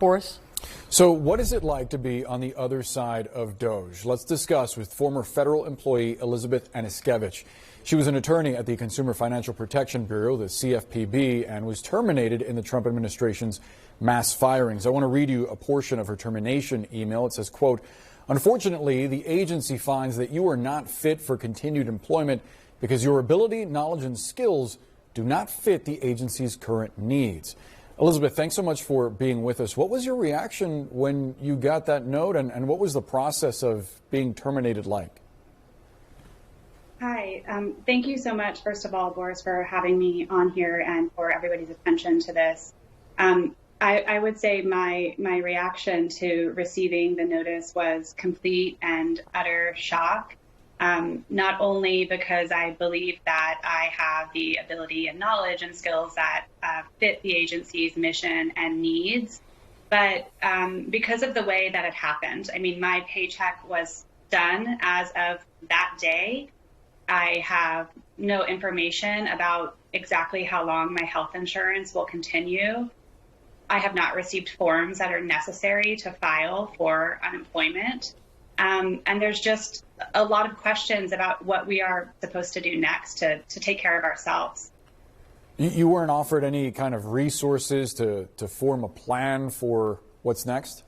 Boris? So what is it like to be on the other side of DOGE? Let's discuss with former federal employee Elizabeth Aniskevich. She was an attorney at the Consumer Financial Protection Bureau, the CFPB, and was terminated in the Trump administration's mass firings. I want to read you a portion of her termination email. It says, quote, "Unfortunately, the agency finds that you are not fit for continued employment because your ability, knowledge, and skills do not fit the agency's current needs." Elizabeth, thanks so much for being with us. What was your reaction when you got that note, and what was the process of being terminated like? Hi, thank you so much, first of all, Boris, for having me on here and for everybody's attention to this. I would say my reaction to receiving the notice was complete and utter shock. Not only because I believe that I have the ability and knowledge and skills that fit the agency's mission and needs, but because of the way that it happened. I mean, my paycheck was done as of that day. I have no information about exactly how long my health insurance will continue. I have not received forms that are necessary to file for unemployment. And there's just a lot of questions about what we are supposed to do next to take care of ourselves. You weren't offered any kind of resources to form a plan for what's next?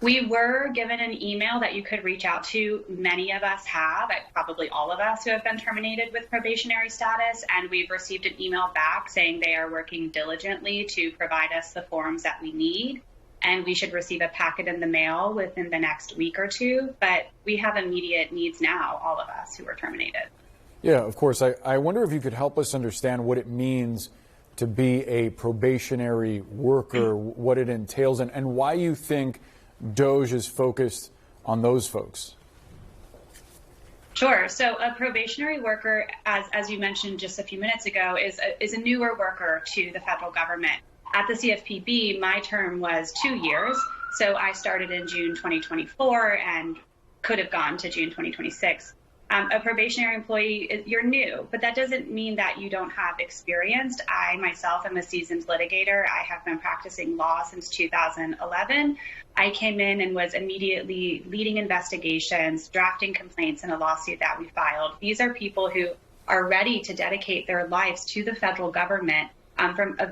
We were given an email that you could reach out to. Many of us have, probably all of us who have been terminated with probationary status, and we've received an email back saying they are working diligently to provide us the forms that we need. And we should receive a packet in the mail within the next week or two. But we have immediate needs now, all of us who were terminated. Yeah, of course. I wonder if you could help us understand what it means to be a probationary worker, what it entails, and why you think DOGE is focused on those folks. Sure. So a probationary worker, as you mentioned just a few minutes ago, is a newer worker to the federal government. At the CFPB, my term was 2 years, so I started in June 2024 and could have gone to June 2026. A probationary employee, you're new, but that doesn't mean that you don't have experience. I myself am a seasoned litigator. I have been practicing law since 2011. I came in and was immediately leading investigations, drafting complaints in a lawsuit that we filed. These are people who are ready to dedicate their lives to the federal government.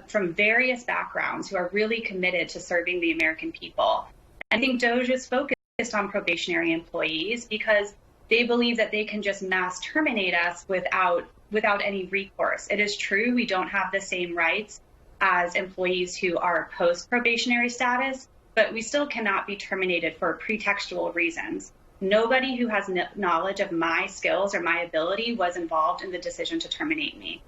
From various backgrounds, who are really committed to serving the American people. I think DOGE is focused on probationary employees because they believe that they can just mass terminate us without any recourse. It is true we don't have the same rights as employees who are post-probationary status, but we still cannot be terminated for pretextual reasons. Nobody who has knowledge of my skills or my ability was involved in the decision to terminate me.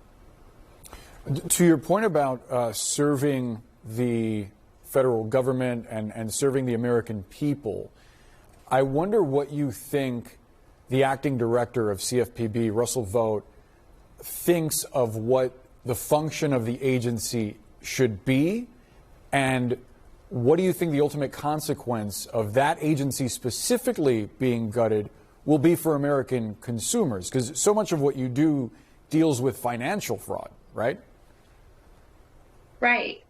To your point about serving the federal government and serving the American people, I wonder what you think the acting director of CFPB, Russell Vought, thinks of what the function of the agency should be, and what do you think the ultimate consequence of that agency specifically being gutted will be for American consumers? Because so much of what you do deals with financial fraud, right? Right.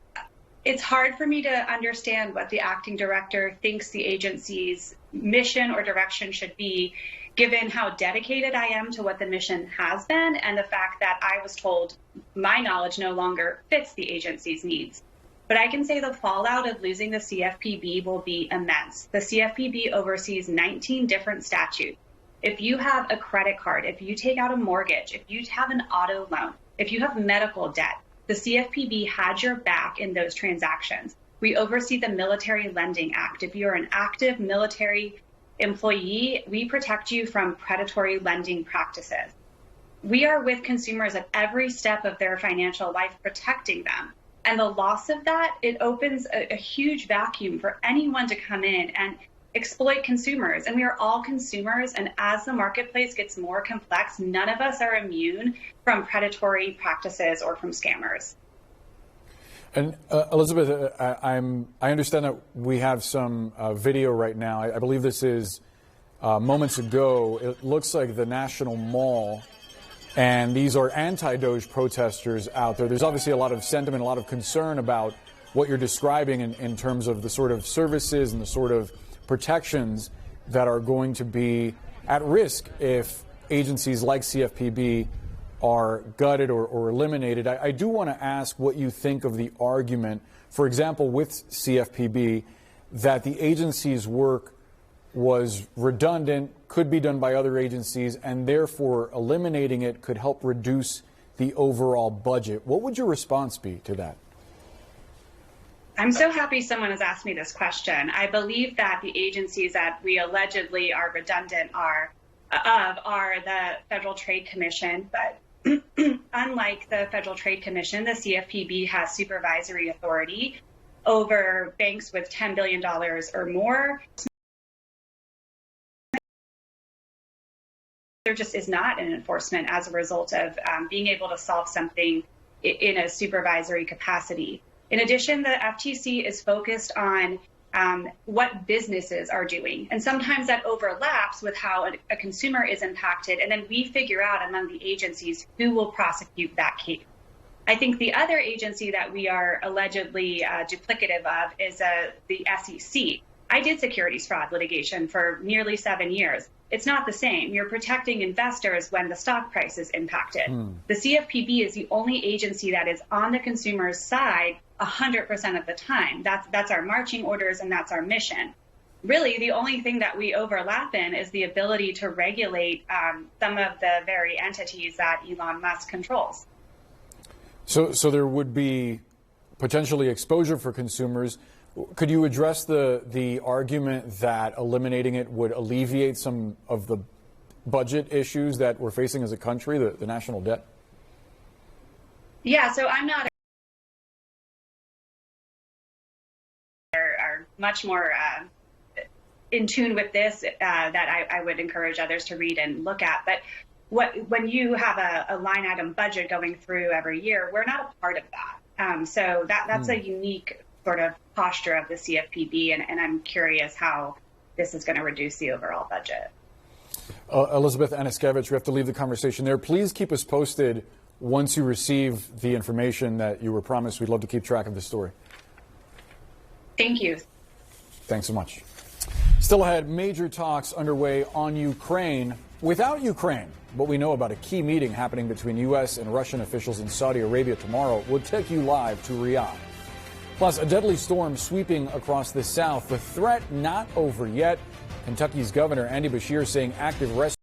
It's hard for me to understand what the acting director thinks the agency's mission or direction should be, given how dedicated I am to what the mission has been and the fact that I was told my knowledge no longer fits the agency's needs. But I can say the fallout of losing the CFPB will be immense. The CFPB oversees 19 different statutes. If you have a credit card, if you take out a mortgage, if you have an auto loan, if you have medical debt, the CFPB had your back in those transactions. We oversee the Military Lending Act. If you're an active military employee, we protect you from predatory lending practices. We are with consumers at every step of their financial life, protecting them. And the loss of that, it opens a huge vacuum for anyone to come in and exploit consumers. And we are all consumers. And as the marketplace gets more complex, none of us are immune from predatory practices or from scammers. And Elizabeth, I understand that we have some video right now. I believe this is moments ago. It looks like the National Mall, and these are anti-DOGE protesters out there. There's obviously a lot of sentiment, a lot of concern about what you're describing in terms of the sort of services and the sort of protections that are going to be at risk if agencies like CFPB are gutted or eliminated. I do want to ask what you think of the argument, for example, with CFPB, that the agency's work was redundant, could be done by other agencies, and therefore eliminating it could help reduce the overall budget. What would your response be to that? I'm so happy someone has asked me this question. I believe that the agencies that we allegedly are redundant are the Federal Trade Commission, but unlike the Federal Trade Commission, the CFPB has supervisory authority over banks with $10 billion or more. There just is not an enforcement as a result of being able to solve something in a supervisory capacity. In addition, the FTC is focused on what businesses are doing. And sometimes that overlaps with how a consumer is impacted. And then we figure out among the agencies who will prosecute that case. I think the other agency that we are allegedly duplicative of is the SEC. I did securities fraud litigation for nearly 7 years. It's not the same. You're protecting investors when the stock price is impacted. The CFPB is the only agency that is on the consumer's side 100% of the time. That's our marching orders and that's our mission. Really, the only thing that we overlap in is the ability to regulate some of the very entities that Elon Musk controls. So there would be potentially exposure for consumers. Could you address the argument that eliminating it would alleviate some of the budget issues that we're facing as a country, the national debt? Yeah, so I'm not are much more in tune with this that I would encourage others to read and look at. But when you have a line item budget going through every year, we're not a part of that. So that's a unique sort of posture of the CFPB, and I'm curious how this is going to reduce the overall budget. Elizabeth Aniskevich, we have to leave the conversation there. Please keep us posted once you receive the information that you were promised. We'd love to keep track of the story. Thank you. Thanks so much. Still ahead, major talks underway on Ukraine. Without Ukraine, what we know about a key meeting happening between U.S. and Russian officials in Saudi Arabia tomorrow will take you live to Riyadh. Plus, a deadly storm sweeping across the south. The threat not over yet. Kentucky's Governor Andy Beshear saying active rescue